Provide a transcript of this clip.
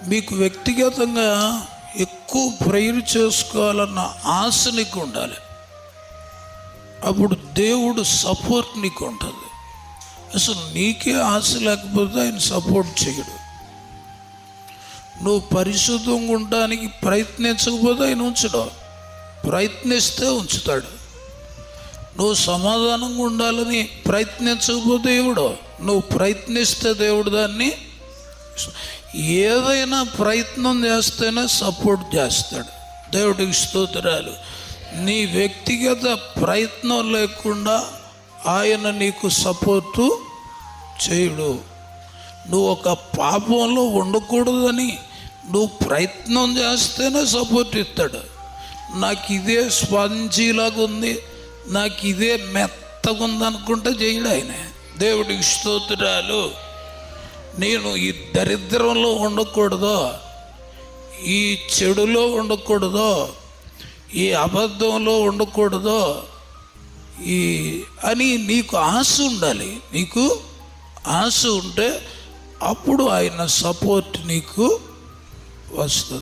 మీకు వ్యక్తిగతంగా ఎక్కువ ప్రేయర్ చేసుకోవాలన్న ఆశ నీకు ఉండాలి. అప్పుడు దేవుడు సపోర్ట్ నీకు ఉంటుంది. అసలు నీకే ఆశ లేకపోతే ఆయన సపోర్ట్ చేయడు. నువ్వు పరిశుద్ధంగా ఉండడానికి ప్రయత్నించకపోతే ఆయన ఉంచడు, ప్రయత్నిస్తే ఉంచుతాడు. నువ్వు సమాధానంగా ఉండాలని ప్రయత్నించకపోతే దేవుడు, నువ్వు ప్రయత్నిస్తే దేవుడు దాన్ని, ఏదైనా ప్రయత్నం చేస్తేనే సపోర్ట్ చేస్తాడు. దేవుడికి స్తోత్రాలు. నీ వ్యక్తిగత ప్రయత్నం లేకుండా ఆయన నీకు సపోర్టు చేయడు. నువ్వు ఒక పాపంలో ఉండకూడదని నువ్వు ప్రయత్నం చేస్తేనే సపోర్ట్ ఇస్తాడు. నాకు ఇదే స్పాంజీలాగా ఉంది, నాకు ఇదే మెత్తగా ఉంది అనుకుంటే చేయడు ఆయన. దేవుడికి స్తోత్రాలు. నేను ఈ దరిద్రంలో ఉండకూడదు, ఈ చెడులో ఉండకూడదు, ఈ అబద్ధంలో ఉండకూడదు అని నీకు ఆశ ఉండాలి. నీకు ఆశ ఉంటే అప్పుడు ఆయన సపోర్ట్ నీకు వస్తుంది.